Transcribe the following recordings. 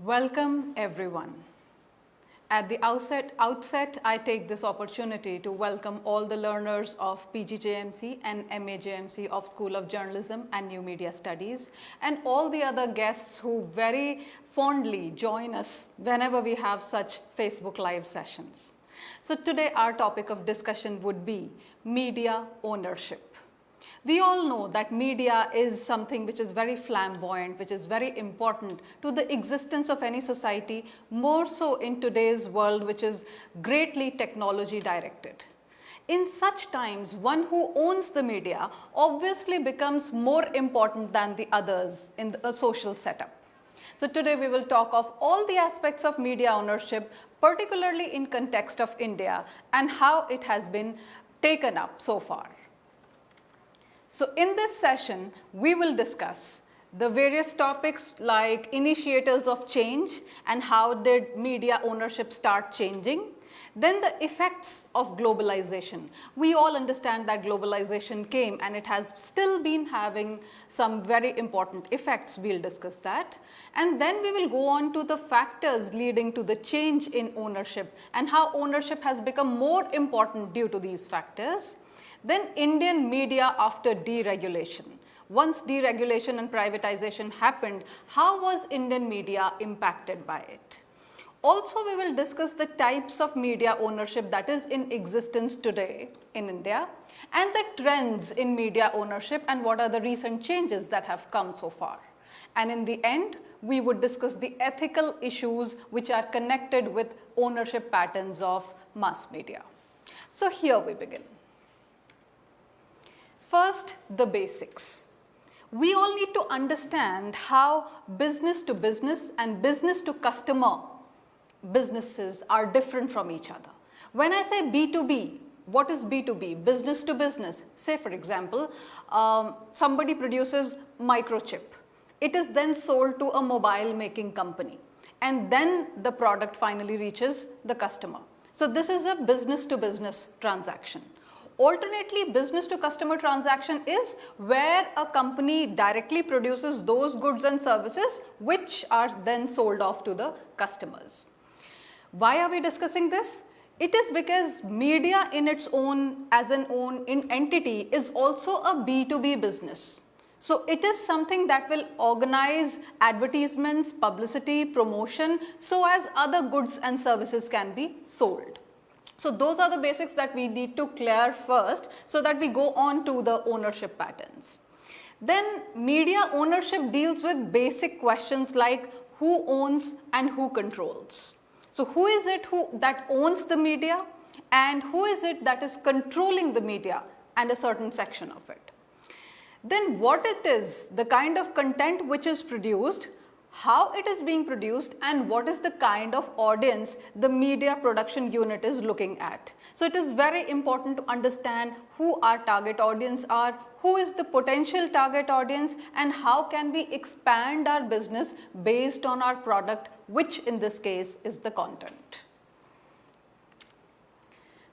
Welcome everyone. At the outset, I take this opportunity to welcome all the learners of PGJMC and MA JMC of School of Journalism and New Media Studies and all the other guests who very fondly join us whenever we have such Facebook Live sessions. So today our topic of discussion would be media ownership. We all know that media is something which is very flamboyant, which is very important to the existence of any society, more so in today's world, which is greatly technology directed. In such times, one who owns the media obviously becomes more important than the others in a social setup. So today we will talk of all the aspects of media ownership, particularly in context of India and how it has been taken up so far. So in this session, we will discuss the various topics like initiators of change and how did media ownership start changing. Then the effects of globalization. We all understand that globalization came and it has still been having some very important effects. We'll discuss that. And then we will go on to the factors leading to the change in ownership and how ownership has become more important due to these factors. Then Indian media after deregulation. Once deregulation and privatization happened, how was Indian media impacted by it? Also, we will discuss the types of media ownership that is in existence today in India and the trends in media ownership and what are the recent changes that have come so far. And in the end, we would discuss the ethical issues which are connected with ownership patterns of mass media. So here we begin. First, the basics. We all need to understand how business to business and business to customer businesses are different from each other. When I say B2B, what is B2B? Business to business. Say for example, somebody produces microchip. It is then sold to a mobile making company and then the product finally reaches the customer. So this is a business to business transaction. Alternately, business to customer transaction is where a company directly produces those goods and services which are then sold off to the customers. Why are we discussing this? It is because media in its own, as an own entity, is also a B2B business. So it is something that will organize advertisements, publicity, promotion, so as other goods and services can be sold. So those are the basics that we need to clear first so that we go on to the ownership patterns. Then media ownership deals with basic questions like who owns and who controls. So who is it that owns the media and who is it that is controlling the media and a certain section of it. Then what it is, the kind of content which is produced, how it is being produced and what is the kind of audience the media production unit is looking at. So it is very important to understand who our target audience are, who is the potential target audience and how can we expand our business based on our product, which in this case is the content.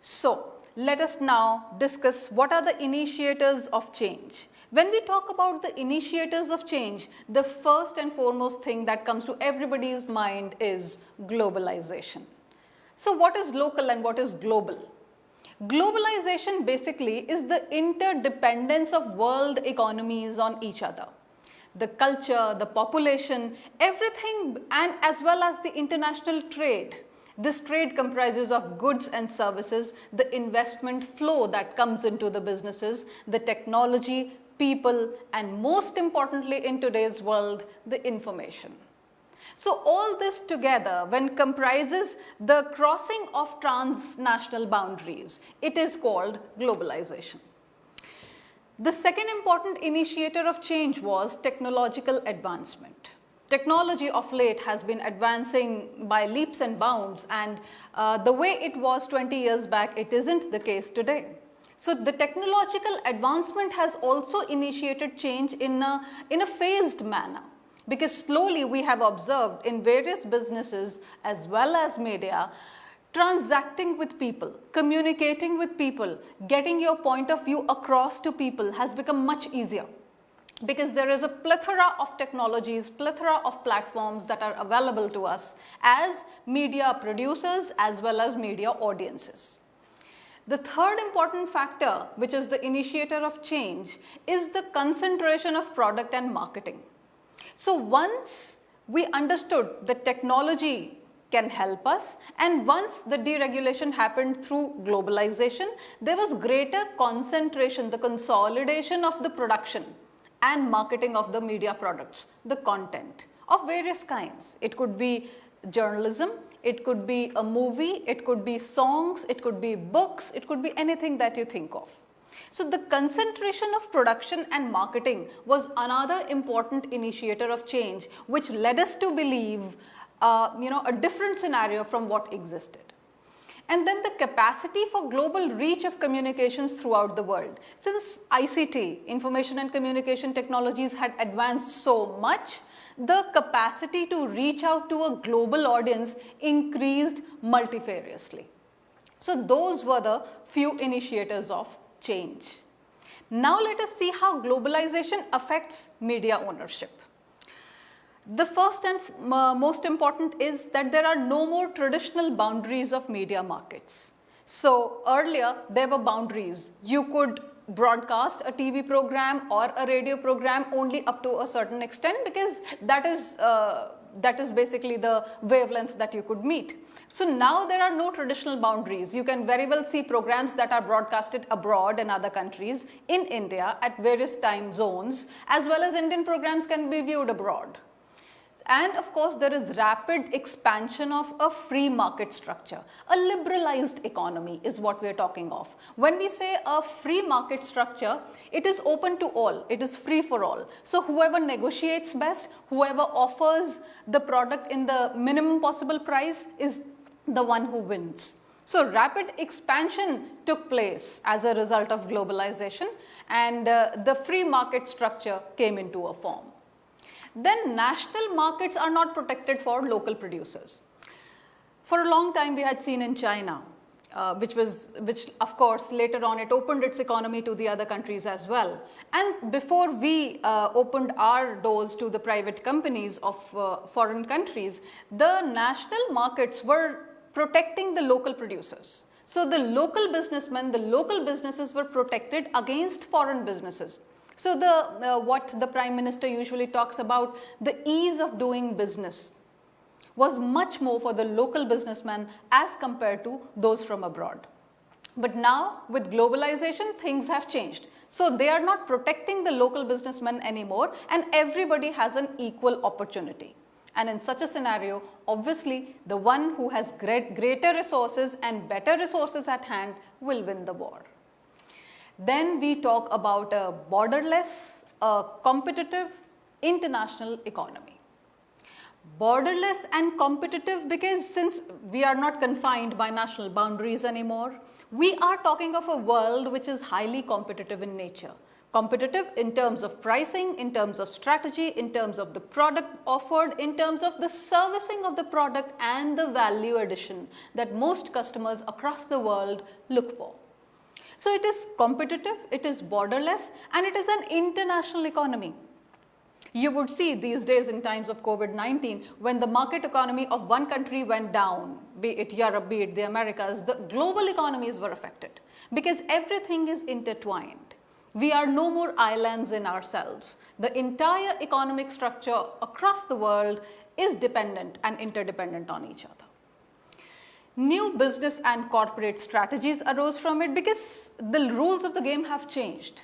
So let us now discuss what are the initiators of change. When we talk about the initiators of change, the first and foremost thing that comes to everybody's mind is globalization. So what is local and what is global? Globalization basically is the interdependence of world economies on each other. The culture, the population, everything, and as well as the international trade. This trade comprises of goods and services, the investment flow that comes into the businesses, the technology, people, and most importantly in today's world, the information. So all this together, when comprises the crossing of transnational boundaries, it is called globalization. The second important initiator of change was technological advancement. Technology of late has been advancing by leaps and bounds, and the way it was 20 years back, it isn't the case today. So the technological advancement has also initiated change in a phased manner, because slowly we have observed in various businesses as well as media, transacting with people, communicating with people, getting your point of view across to people has become much easier. because there is a plethora of technologies, plethora of platforms that are available to us as media producers as well as media audiences. The third important factor, which is the initiator of change, is the concentration of product and marketing. So once we understood that technology can help us, and once the deregulation happened through globalization, there was greater concentration, the consolidation of the production and marketing of the media products, the content of various kinds. It could be journalism, it could be a movie, it could be songs, it could be books, it could be anything that you think of. So the concentration of production and marketing was another important initiator of change, which led us to believe a different scenario from what existed. And then the capacity for global reach of communications throughout the world. Since ICT, information and communication technologies, had advanced so much, the capacity to reach out to a global audience increased multifariously. So those were the few initiators of change. Now let us see how globalization affects media ownership. The first and most important is that there are no more traditional boundaries of media markets. So earlier there were boundaries. You could broadcast a TV program or a radio program only up to a certain extent, because that is basically the wavelength that you could meet. So now there are no traditional boundaries. You can very well see programs that are broadcasted abroad in other countries, in India at various time zones, as well as Indian programs can be viewed abroad. And of course, there is rapid expansion of a free market structure. A liberalized economy is what we are talking of. When we say a free market structure, it is open to all. It is free for all. So whoever negotiates best, whoever offers the product in the minimum possible price is the one who wins. So rapid expansion took place as a result of globalization, and the free market structure came into a form. Then national markets are not protected for local producers. For a long time we had seen in China, which of course later on it opened its economy to the other countries as well. And before we opened our doors to the private companies of foreign countries, the national markets were protecting the local producers. So the local businessmen, the local businesses were protected against foreign businesses. So what the Prime Minister usually talks about, the ease of doing business, was much more for the local businessman as compared to those from abroad. But now with globalization, things have changed. So they are not protecting the local businessmen anymore, and everybody has an equal opportunity. And in such a scenario, obviously the one who has greater resources and better resources at hand will win the war. Then we talk about a borderless, competitive, international economy. Borderless and competitive because since we are not confined by national boundaries anymore, we are talking of a world which is highly competitive in nature. Competitive in terms of pricing, in terms of strategy, in terms of the product offered, in terms of the servicing of the product and the value addition that most customers across the world look for. So it is competitive, it is borderless, and it is an international economy. You would see these days in times of COVID-19, when the market economy of one country went down, be it Europe, be it the Americas, the global economies were affected because everything is intertwined. We are no more islands in ourselves. The entire economic structure across the world is dependent and interdependent on each other. New business and corporate strategies arose from it because the rules of the game have changed.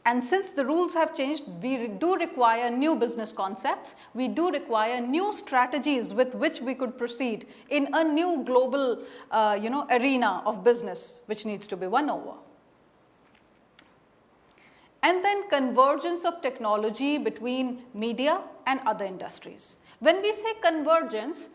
And since the rules have changed, we do require new business concepts. We do require new strategies with which we could proceed in a new global arena of business which needs to be won over. And then convergence of technology between media and other industries. When we say convergence,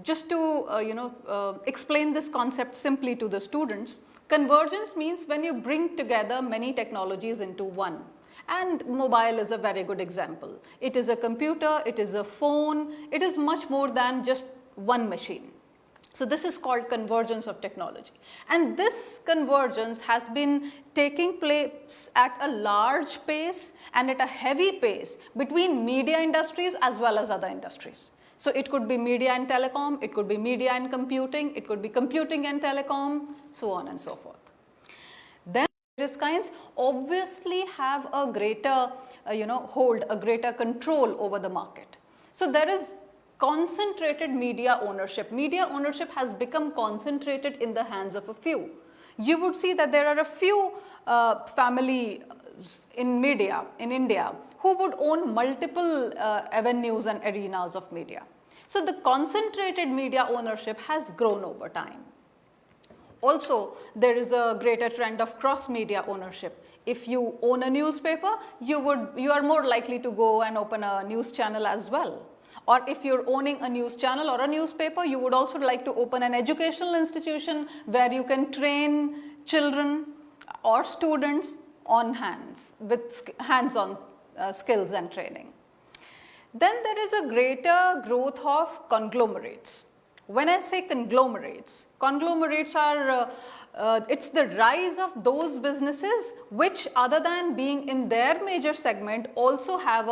just to explain this concept simply to the students, convergence means when you bring together many technologies into one. And mobile is a very good example. It is a computer, it is a phone, it is much more than just one machine. So this is called convergence of technology, and this convergence has been taking place at a large pace and at a heavy pace between media industries as well as other industries. So it could be media and telecom, it could be media and computing, it could be computing and telecom, so on and so forth. Then various kinds obviously have a greater hold, a greater control over the market. So there is concentrated media ownership. Media ownership has become concentrated in the hands of a few. You would see that there are a few families in media in India who would own multiple avenues and arenas of media. So the concentrated media ownership has grown over time. Also, there is a greater trend of cross-media ownership. If you own a newspaper, you are more likely to go and open a news channel as well. Or if you're owning a news channel or a newspaper, you would also like to open an educational institution where you can train children or students on with hands-on skills and training. Then there is a greater growth of conglomerates. When I say conglomerates are it's the rise of those businesses which, other than being in their major segment, also have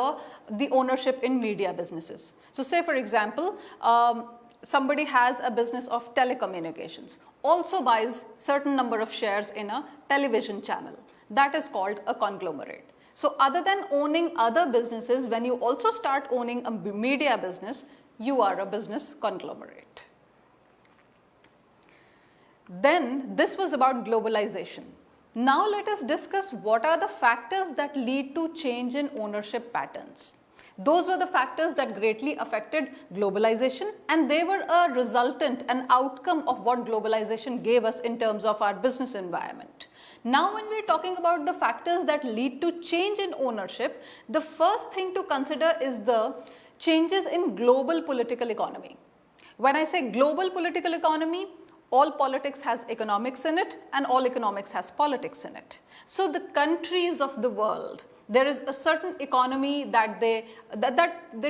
the ownership in media businesses. So say for example, somebody has a business of telecommunications, also buys certain number of shares in a television channel. That is called a conglomerate. So other than owning other businesses, when you also start owning a media business, you are a business conglomerate. Then this was about globalization. Now let us discuss what are the factors that lead to change in ownership patterns. Those were the factors that greatly affected globalization, and they were a resultant, an outcome of what globalization gave us in terms of our business environment. Now when we are talking about the factors that lead to change in ownership, the first thing to consider is the changes in global political economy. When I say global political economy, all politics has economics in it and all economics has politics in it. So the countries of the world, there is a certain economy that they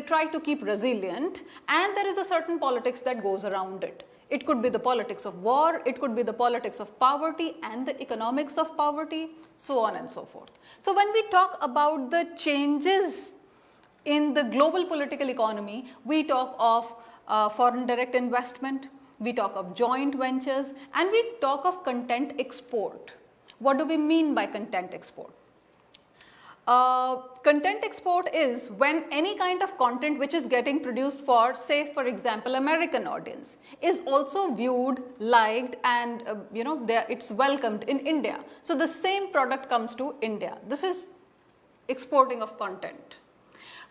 try to keep resilient, and there is a certain politics that goes around it. It could be the politics of war, it could be the politics of poverty and the economics of poverty, so on and so forth. So when we talk about the changes in the global political economy, we talk of foreign direct investment, we talk of joint ventures, and we talk of content export. What do we mean by content export? Content export is when any kind of content which is getting produced for, say for example, American audience is also viewed, liked, and it's welcomed in India. So the same product comes to India. This is exporting of content.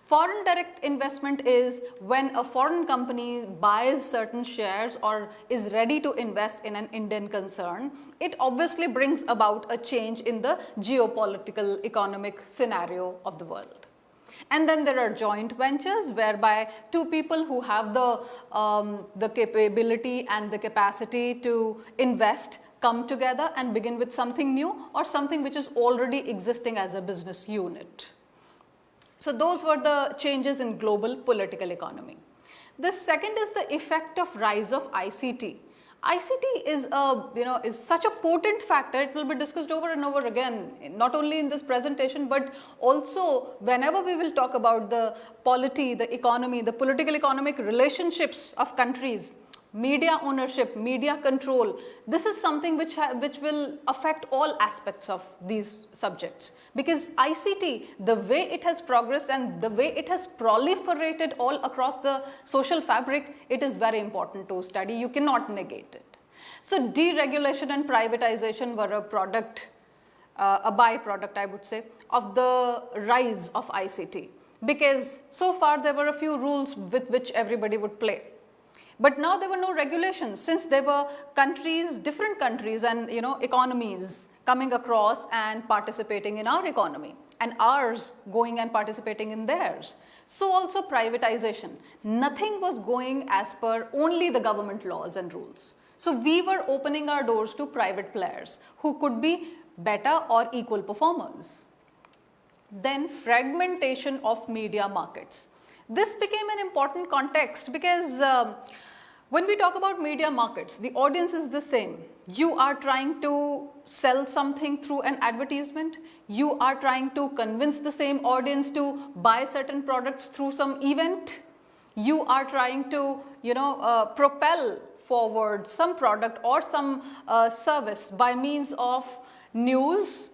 Foreign direct investment is when a foreign company buys certain shares or is ready to invest in an Indian concern. It obviously brings about a change in the geopolitical economic scenario of the world. And then there are joint ventures whereby two people who have the capability and the capacity to invest come together and begin with something new or something which is already existing as a business unit. So those were the changes in global political economy. The second is the effect of rise of ICT. ICT is such a potent factor. It will be discussed over and over again, not only in this presentation, but also whenever we will talk about the polity, the economy, the political economic relationships of countries. Media ownership, media control, this is something which will affect all aspects of these subjects, because ICT, the way it has progressed and the way it has proliferated all across the social fabric, it is very important to study. You cannot negate it. So deregulation and privatization were a product, a byproduct I would say, of the rise of ICT, because so far there were a few rules with which everybody would play. But now there were no regulations, since there were countries, different countries and economies coming across and participating in our economy, and ours going and participating in theirs. So also privatization. Nothing was going as per only the government laws and rules. So we were opening our doors to private players who could be better or equal performers. Then fragmentation of media markets. This became an important context because When we talk about media markets, the audience is the same. You are trying to sell something through an advertisement. You are trying to convince the same audience to buy certain products through some event. You are trying to, propel forward some product or some service by means of news,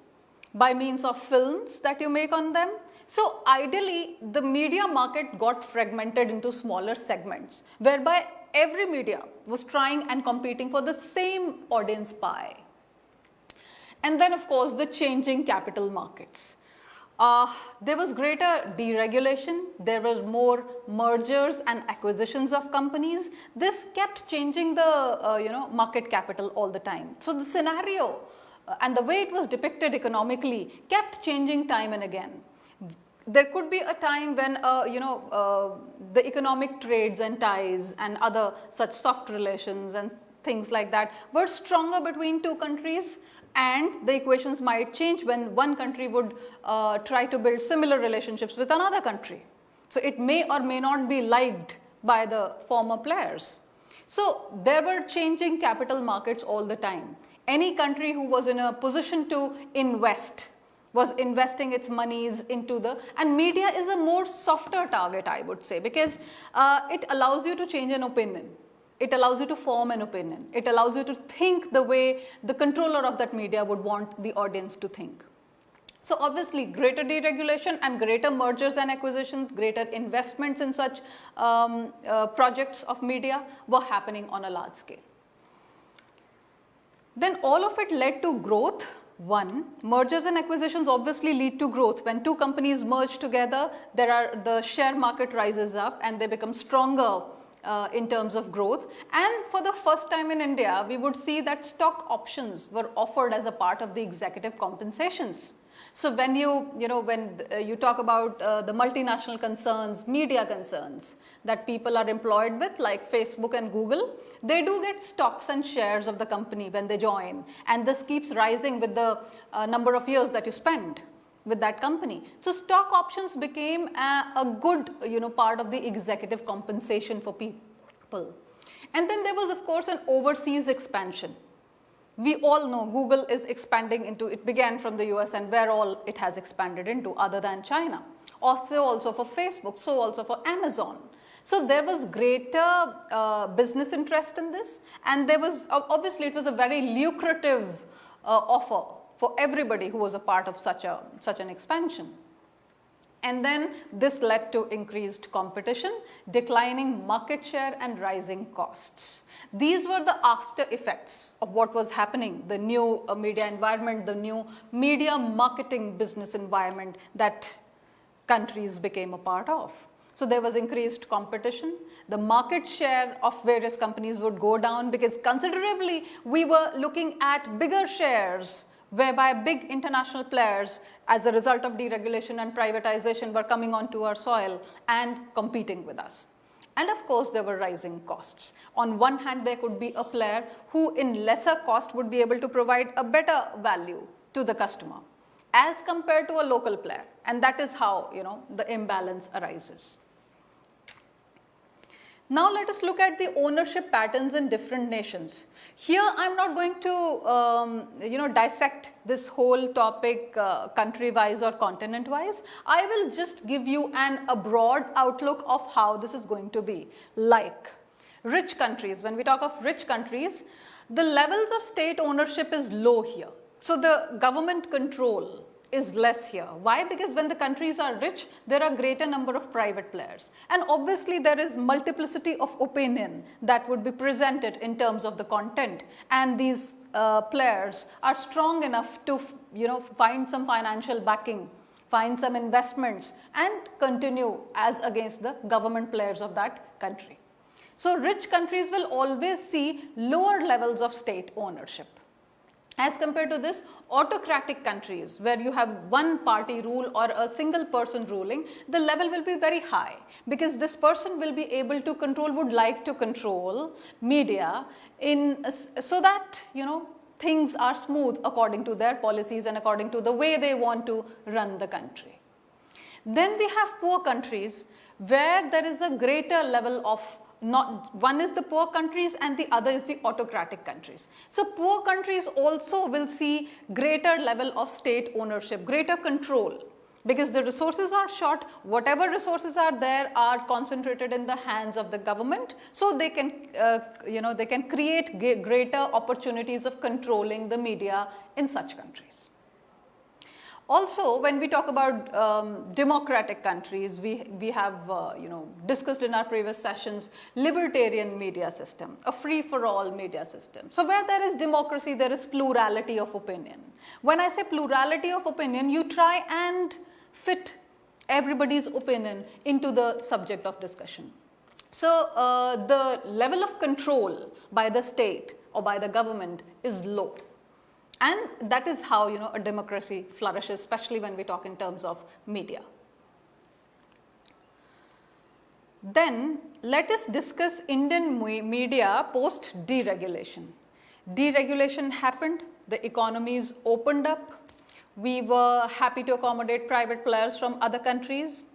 by means of films that you make on them. So ideally, the media market got fragmented into smaller segments, whereby every media was trying and competing for the same audience pie. And then, of course, the changing capital markets. There was greater deregulation, there was more mergers and acquisitions of companies. This kept changing the market capital all the time. So the scenario and the way it was depicted economically kept changing time and again. There could be a time when the economic trades and ties and other such soft relations and things like that were stronger between two countries, and the equations might change when one country would try to build similar relationships with another country. So it may or may not be liked by the former players. So there were changing capital markets all the time. Any country who was in a position to invest was investing its monies into and media is a more softer target, I would say, because it allows you to change an opinion. It allows you to form an opinion. It allows you to think the way the controller of that media would want the audience to think. So obviously, greater deregulation and greater mergers and acquisitions, greater investments in such projects of media were happening on a large scale. Then all of it led to growth. One, mergers and acquisitions obviously lead to growth. When two companies merge together, the share market rises up and they become stronger in terms of growth. And for the first time in India, we would see that stock options were offered as a part of the executive compensations. So when you talk about the multinational concerns, media concerns that people are employed with, like Facebook and Google, they do get stocks and shares of the company when they join, and this keeps rising with the number of years that you spend with that company. So stock options became a good part of the executive compensation for people. And then there was, of course, an overseas expansion. We all know Google is expanding into, it began from the US and where all it has expanded into other than China. Also for Facebook, so also for Amazon. So there was greater business interest in this, and there was, obviously it was a very lucrative offer for everybody who was a part of such an expansion. And then this led to increased competition, declining market share and rising costs. These were the after effects of what was happening, the new media environment, the new media marketing business environment that countries became a part of. So there was increased competition. The market share of various companies would go down because considerably we were looking at bigger shares, whereby big international players, as a result of deregulation and privatization, were coming onto our soil and competing with us. And of course, there were rising costs. On one hand, there could be a player who in lesser cost would be able to provide a better value to the customer as compared to a local player. And that is how, the imbalance arises. Now let us look at the ownership patterns in different nations. Here I'm not going to dissect this whole topic country-wise or continent-wise. I will just give you a broad outlook of how this is going to be. Like rich countries, when we talk of rich countries, the levels of state ownership is low here. So the government control is less here. Why? Because when the countries are rich, there are greater number of private players. And obviously there is multiplicity of opinion that would be presented in terms of the content. And these players are strong enough to, find some financial backing, find some investments and continue as against the government players of that country. So rich countries will always see lower levels of state ownership. As compared to this, autocratic countries where you have one party rule or a single person ruling, the level will be very high because this person will be able to control, would like to control media so that, things are smooth according to their policies and according to the way they want to run the country. Then we have poor countries where there is a greater level of one is the poor countries and the other is the autocratic countries. So poor countries also will see greater level of state ownership, greater control, because the resources are short. Whatever resources are there are concentrated in the hands of the government, so they can they can create greater opportunities of controlling the media in such countries. Also, when we talk about democratic countries, we have discussed in our previous sessions libertarian media system, a free-for-all media system. So where there is democracy, there is plurality of opinion. When I say plurality of opinion, you try and fit everybody's opinion into the subject of discussion. So the level of control by the state or by the government is low. And that is how a democracy flourishes, especially when we talk in terms of media. Then let us discuss Indian media post deregulation. Deregulation happened, the economies opened up, we were happy to accommodate private players from other countries.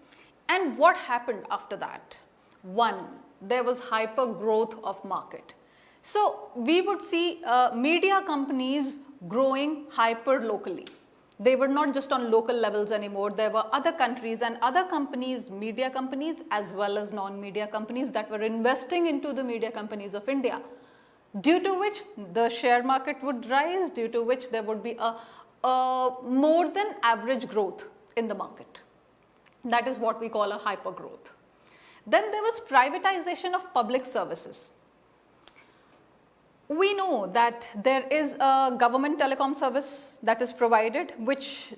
And what happened after that? One, there was hyper growth of market. So we would see media companies growing hyper locally. They were not just on local levels anymore. There were other countries and other companies, media companies as well as non-media companies, that were investing into the media companies of India, due to which the share market would rise, due to which there would be a more than average growth in the market. That is what we call a hyper growth. Then there was privatization of public services. We know that there is a government telecom service that is provided, which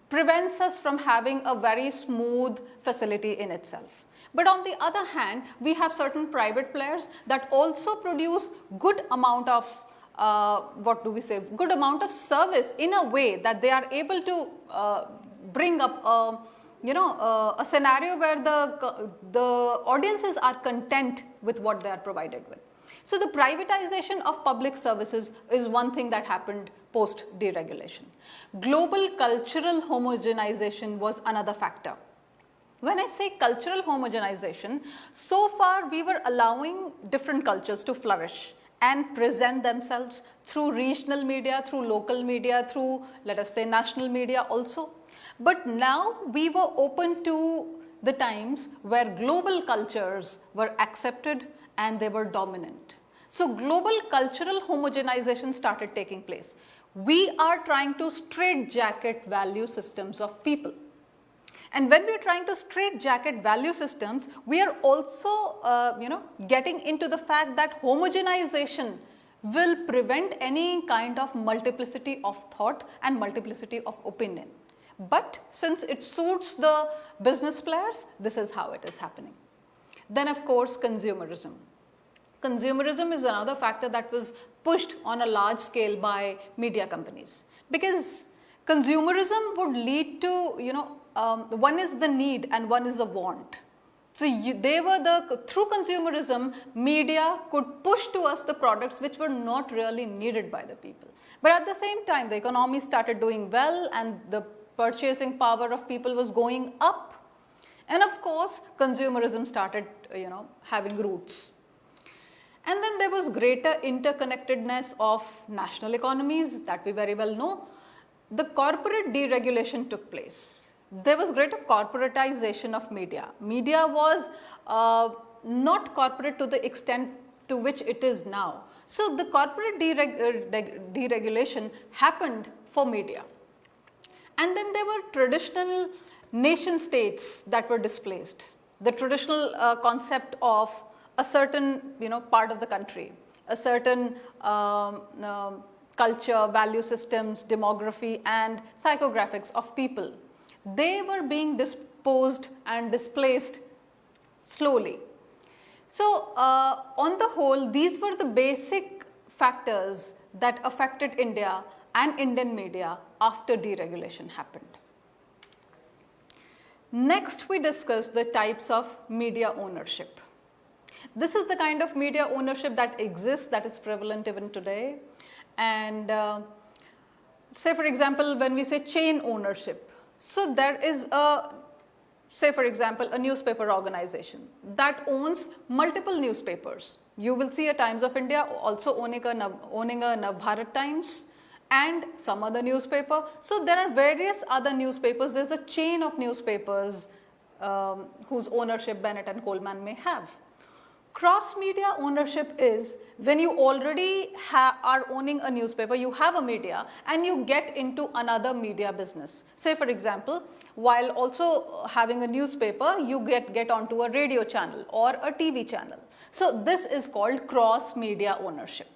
prevents us from having a very smooth facility in itself. But on the other hand, we have certain private players that also produce good amount of good amount of service, in a way that they are able to bring up a scenario where the audiences are content with what they are provided with. So the privatization of public services is one thing that happened post deregulation. Global cultural homogenization was another factor. When I say cultural homogenization, so far we were allowing different cultures to flourish and present themselves through regional media, through local media, through, let us say, national media also. But now we were open to the times where global cultures were accepted and they were dominant. So global cultural homogenization started taking place. We are trying to straitjacket value systems of people. And when we are trying to straitjacket value systems, we are also getting into the fact that homogenization will prevent any kind of multiplicity of thought and multiplicity of opinion. But since it suits the business players, this is how it is happening. Then of course, consumerism. Consumerism is another factor that was pushed on a large scale by media companies, because consumerism would lead to, one is the need and one is the want. So through consumerism, media could push to us the products which were not really needed by the people. But at the same time, the economy started doing well and the purchasing power of people was going up. And of course, consumerism started, having roots. And then there was greater interconnectedness of national economies, that we very well know. The corporate deregulation took place. There was greater corporatization of media. Media was not corporate to the extent to which it is now. So the corporate deregulation happened for media. And then there were traditional nation states that were displaced. The traditional concept of a certain part of the country, a certain culture, value systems, demography and psychographics of people, they were being disposed and displaced slowly. So on the whole, these were the basic factors that affected India and Indian media after deregulation happened. Next, we discuss the types of media ownership. This is the kind of media ownership that exists, that is prevalent even today. And say for example, when we say chain ownership, so there is a say for example, a newspaper organization that owns multiple newspapers. You will see a Times of India also owning a Navbharat Times and some other newspaper. So there are various other newspapers. There's a chain of newspapers whose ownership Bennett and Coleman may have. Cross-media ownership is when you already are owning a newspaper, you have a media and you get into another media business. Say for example, while also having a newspaper, you get onto a radio channel or a TV channel. So this is called cross-media ownership.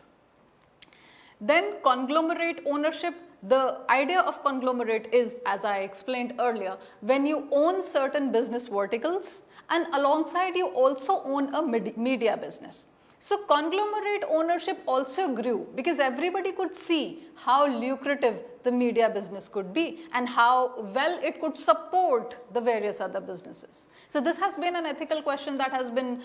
Then conglomerate ownership. The idea of conglomerate is, as I explained earlier, when you own certain business verticals and alongside you also own a media business. So conglomerate ownership also grew because everybody could see how lucrative the media business could be and how well it could support the various other businesses. So this has been an ethical question that has been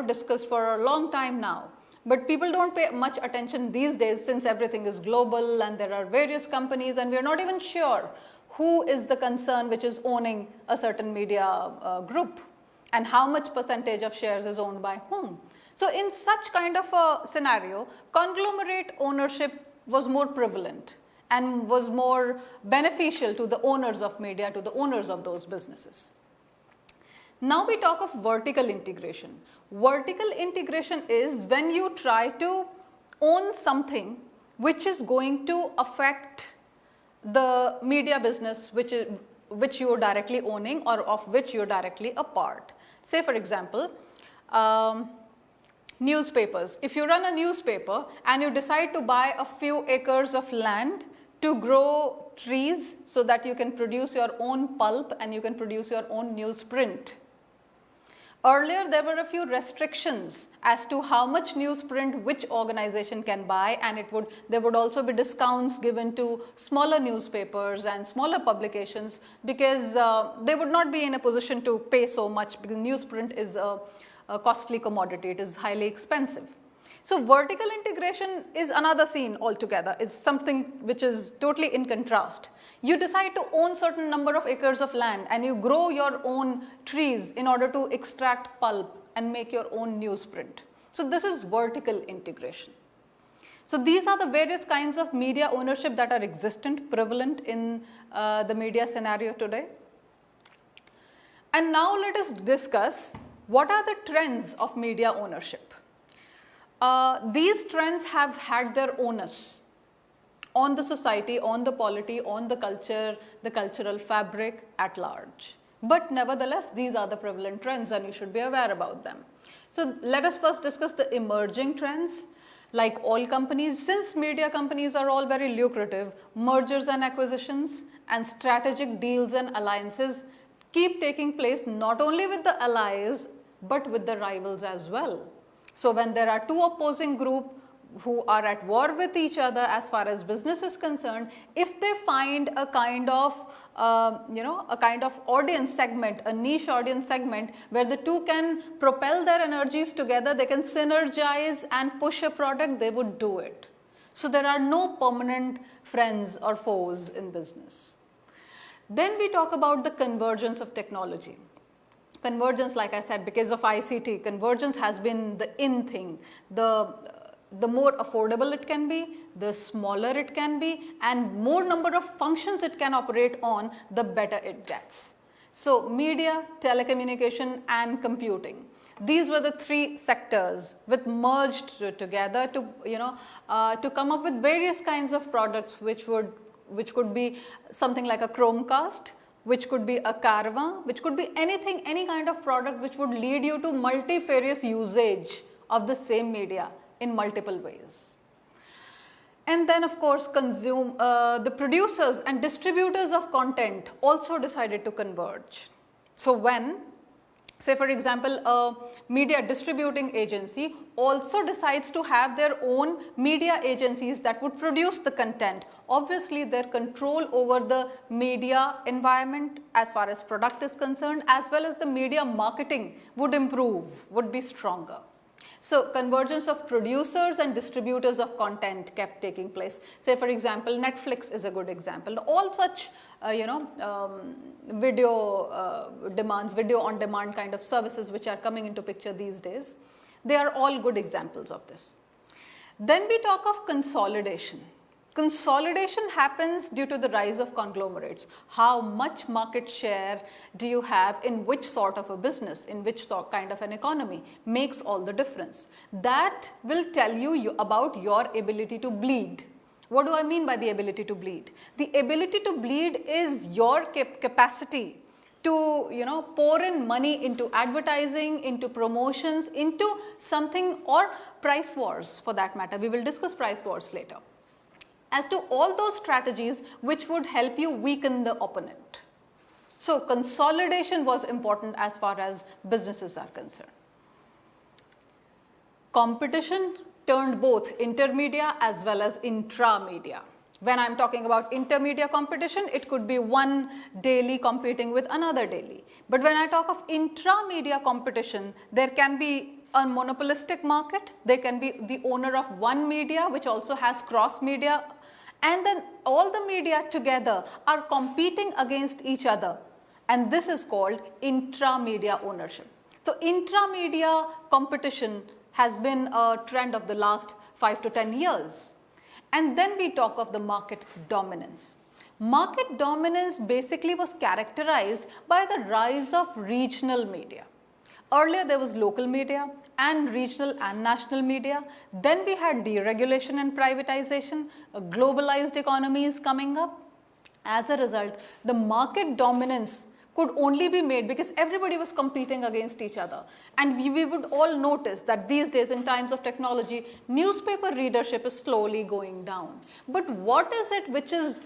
discussed for a long time now. But people don't pay much attention these days since everything is global and there are various companies and we are not even sure who is the concern which is owning a certain media group and how much percentage of shares is owned by whom. So in such kind of a scenario, conglomerate ownership was more prevalent and was more beneficial to the owners of media, to the owners of those businesses. Now we talk of vertical integration. Vertical integration is when you try to own something which is going to affect the media business which you are directly owning or of which you are directly a part. Say for example, newspapers. If you run a newspaper and you decide to buy a few acres of land to grow trees so that you can produce your own pulp and you can produce your own newsprint. Earlier, there were a few restrictions as to how much newsprint which organization can buy, and there would also be discounts given to smaller newspapers and smaller publications because they would not be in a position to pay so much because newsprint is a costly commodity, it is highly expensive. So vertical integration is another scene altogether, is something which is totally in contrast. You decide to own certain number of acres of land and you grow your own trees in order to extract pulp and make your own newsprint. So this is vertical integration. So these are the various kinds of media ownership that are existent, prevalent in the media scenario today. And now let us discuss what are the trends of media ownership. These trends have had their onus on the society, on the polity, on the culture, the cultural fabric at large. But nevertheless, these are the prevalent trends and you should be aware about them. So let us first discuss the emerging trends. Like all companies, since media companies are all very lucrative, mergers and acquisitions and strategic deals and alliances keep taking place not only with the allies but with the rivals as well. So when there are two opposing groups who are at war with each other as far as business is concerned, if they find a kind of audience segment, a niche audience segment where the two can propel their energies together, they can synergize and push a product, they would do it. So there are no permanent friends or foes in business. Then we talk about the convergence of technology. Convergence, like I said, because of ICT, convergence has been the in thing. The more affordable it can be, the smaller it can be, and more number of functions it can operate on, the better it gets. So media, telecommunication and computing. These were the three sectors which merged together to come up with various kinds of products which could be something like a Chromecast, which could be a caravan, which could be anything, any kind of product which would lead you to multifarious usage of the same media in multiple ways. And then of course the producers and distributors of content also decided to converge. So when, say for example, a media distributing agency also decides to have their own media agencies that would produce the content, obviously their control over the media environment as far as product is concerned, as well as the media marketing would improve, would be stronger. So convergence of producers and distributors of content kept taking place. Say for example, Netflix is a good example. All such video demands, video on demand kind of services which are coming into picture these days, they are all good examples of this. Then we talk of consolidation. Consolidation happens due to the rise of conglomerates. How much market share do you have in which sort of a business, in which kind of an economy, makes all the difference. That will tell you about your ability to bleed. What do I mean by the ability to bleed? The ability to bleed is your capacity to pour in money into advertising, into promotions, into something, or price wars for that matter. We will discuss price wars later. As to all those strategies which would help you weaken the opponent. So consolidation was important as far as businesses are concerned. Competition turned both intermedia as well as intramedia. When I am talking about intermedia competition, it could be one daily competing with another daily. But when I talk of intramedia competition, there can be a monopolistic market, there can be the owner of one media which also has cross media, and then all the media together are competing against each other, and this is called intramedia ownership. So intramedia competition has been a trend of the last 5 to 10 years. And then we talk of the market dominance. Market dominance basically was characterized by the rise of regional media. Earlier there was local media and regional and national media. Then we had deregulation and privatization, globalized economies coming up. As a result, the market dominance could only be made because everybody was competing against each other. And we would all notice that these days in times of technology, newspaper readership is slowly going down. But what is it which is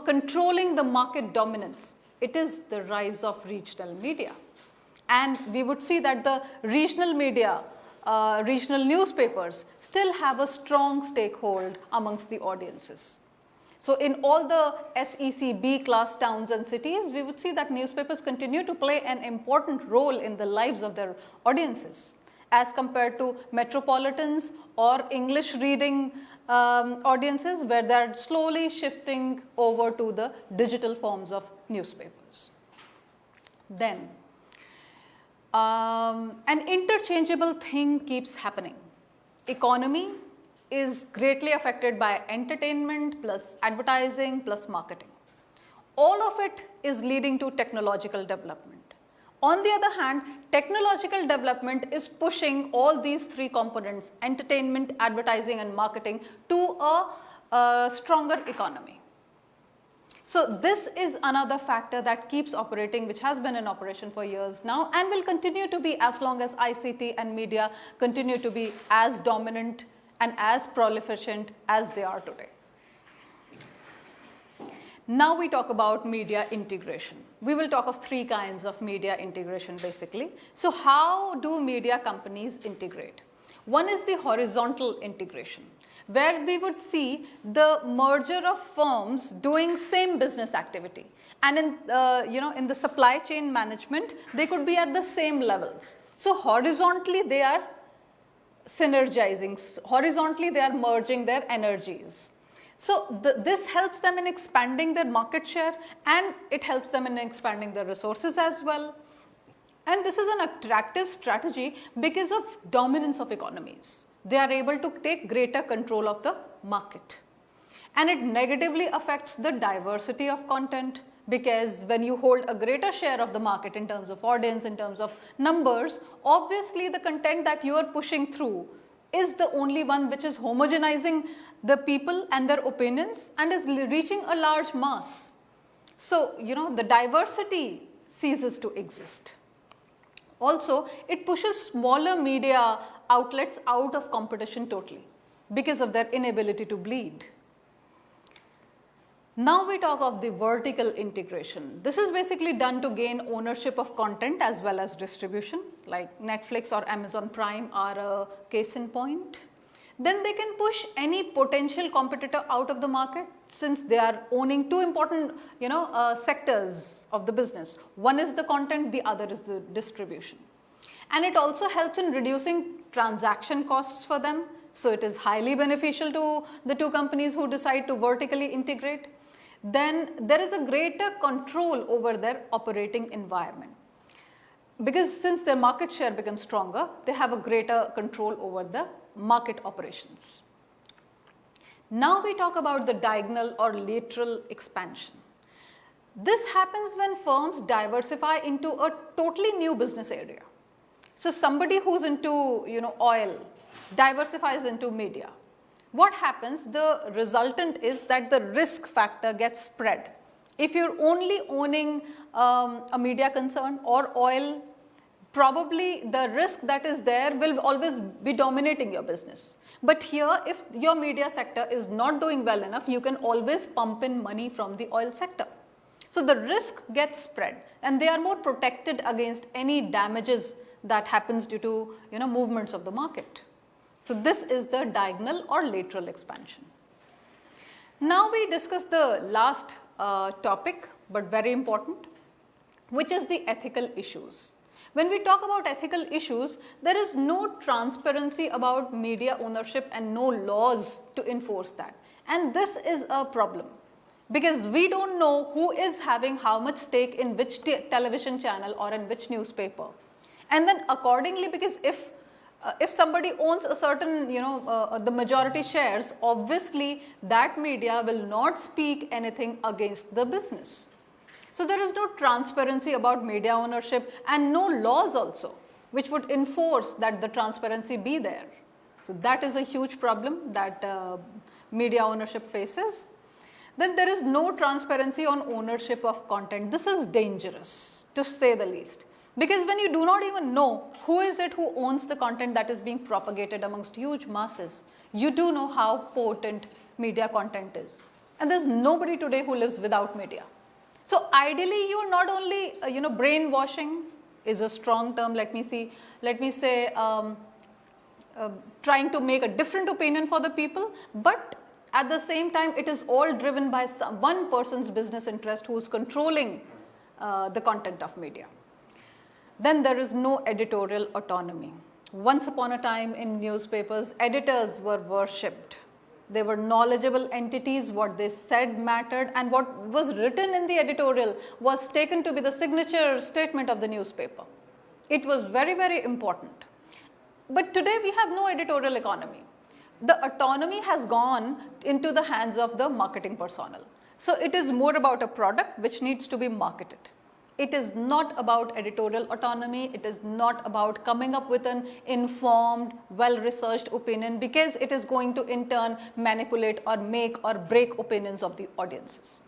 controlling the market dominance? It is the rise of regional media. And we would see that the regional media, regional newspapers still have a strong stakehold amongst the audiences. So in all the SEC B class towns and cities, we would see that newspapers continue to play an important role in the lives of their audiences as compared to metropolitans or English reading audiences, where they are slowly shifting over to the digital forms of newspapers. Then an interchangeable thing keeps happening. Economy is greatly affected by entertainment plus advertising plus marketing. All of it is leading to technological development. On the other hand, technological development is pushing all these three components, entertainment, advertising and marketing, to a stronger economy. So this is another factor that keeps operating, which has been in operation for years now and will continue to be as long as ICT and media continue to be as dominant and as proliferant as they are today. Now we talk about media integration. We will talk of three kinds of media integration basically. So how do media companies integrate? One is the horizontal integration, where we would see the merger of firms doing same business activity. And in the supply chain management, they could be at the same levels. So horizontally they are synergizing, horizontally they are merging their energies. So this helps them in expanding their market share, and it helps them in expanding their resources as well. And this is an attractive strategy because of dominance of economies. They are able to take greater control of the market. And it negatively affects the diversity of content, because when you hold a greater share of the market in terms of audience, in terms of numbers, obviously the content that you are pushing through is the only one which is homogenizing the people and their opinions and is reaching a large mass. So, the diversity ceases to exist. Also, it pushes smaller media outlets out of competition totally because of their inability to bleed. Now we talk of the vertical integration. This is basically done to gain ownership of content as well as distribution, like Netflix or Amazon Prime are a case in point. Then they can push any potential competitor out of the market, since they are owning two important sectors of the business. One is the content, the other is the distribution. And it also helps in reducing transaction costs for them. So it is highly beneficial to the two companies who decide to vertically integrate. Then there is a greater control over their operating environment. Because since their market share becomes stronger, they have a greater control over the market operations. Now we talk about the diagonal or lateral expansion. This happens when firms diversify into a totally new business area. So somebody who's into oil diversifies into media. What happens? The resultant is that the risk factor gets spread. If you're only owning a media concern or oil, probably the risk that is there will always be dominating your business. But here, if your media sector is not doing well enough, you can always pump in money from the oil sector. So the risk gets spread and they are more protected against any damages that happens due to movements of the market. So this is the diagonal or lateral expansion. Now we discuss the last topic, but very important, which is the ethical issues. When we talk about ethical issues, there is no transparency about media ownership and no laws to enforce that. And this is a problem because we don't know who is having how much stake in which television channel or in which newspaper. And then accordingly, because if somebody owns a certain, the majority shares, obviously that media will not speak anything against the business. So there is no transparency about media ownership and no laws also, which would enforce that the transparency be there. So that is a huge problem that media ownership faces. Then there is no transparency on ownership of content. This is dangerous, to say the least. Because when you do not even know who is it who owns the content that is being propagated amongst huge masses, you do know how potent media content is. And there's nobody today who lives without media. So ideally, you are not only, brainwashing is a strong term, let me say, trying to make a different opinion for the people, but at the same time, it is all driven by one person's business interest who is controlling the content of media. Then there is no editorial autonomy. Once upon a time in newspapers, editors were worshipped. They were knowledgeable entities, what they said mattered, and what was written in the editorial was taken to be the signature statement of the newspaper. It was very, very important. But today we have no editorial economy. The autonomy has gone into the hands of the marketing personnel. So it is more about a product which needs to be marketed. It is not about editorial autonomy. It is not about coming up with an informed, well-researched opinion, because it is going to in turn manipulate or make or break opinions of the audiences.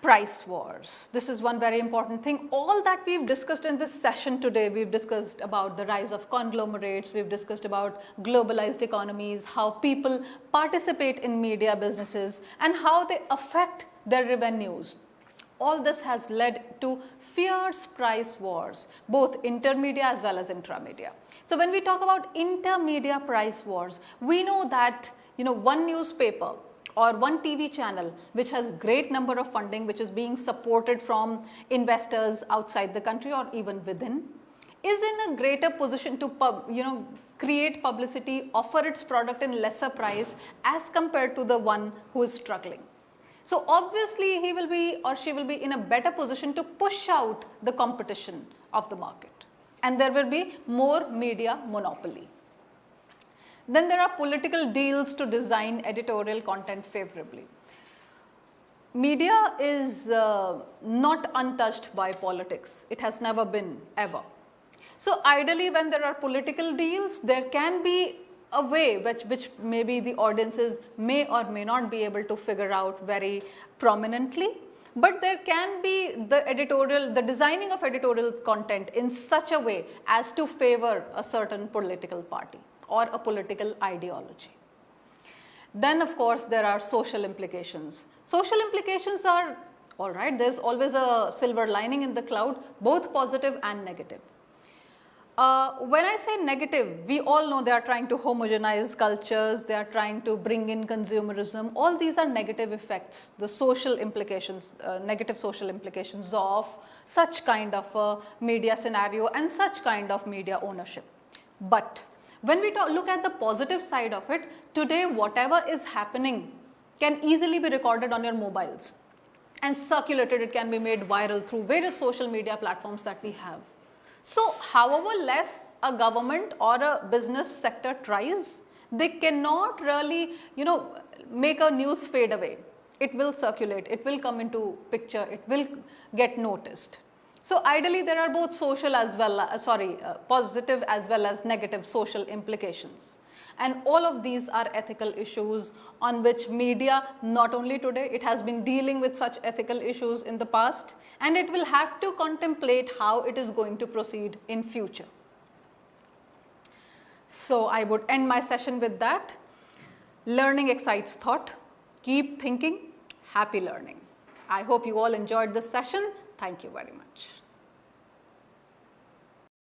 Price wars. This is one very important thing. All that we've discussed in this session today, we've discussed about the rise of conglomerates, we've discussed about globalized economies, how people participate in media businesses, and how they affect their revenues. All this has led to fierce price wars, both intermedia as well as intramedia. So when we talk about intermedia price wars, we know that one newspaper or one TV channel which has great number of funding, which is being supported from investors outside the country or even within, is in a greater position to create publicity, offer its product in lesser price as compared to the one who is struggling. So obviously he will be or she will be in a better position to push out the competition of the market, and there will be more media monopoly. Then there are political deals to design editorial content favorably. Media is not untouched by politics. It has never been, ever. So ideally, when there are political deals, there can be a way which maybe the audiences may or may not be able to figure out very prominently, but there can be the designing of editorial content in such a way as to favor a certain political party or a political ideology. Then of course there are social implications. Social implications are all right, there's always a silver lining in the cloud, both positive and negative. When I say negative, we all know they are trying to homogenize cultures, they are trying to bring in consumerism. All these are negative effects, the social implications, negative social implications of such kind of a media scenario and such kind of media ownership. But when we look at the positive side of it, today whatever is happening can easily be recorded on your mobiles and circulated. It can be made viral through various social media platforms that we have. So however less a government or a business sector tries, they cannot really, make a news fade away. It will circulate, it will come into picture, it will get noticed. So ideally there are both social as well, positive as well as negative social implications. And all of these are ethical issues on which media, not only today, it has been dealing with such ethical issues in the past, and it will have to contemplate how it is going to proceed in future. So I would end my session with that. Learning excites thought. Keep thinking. Happy learning. I hope you all enjoyed this session. Thank you very much.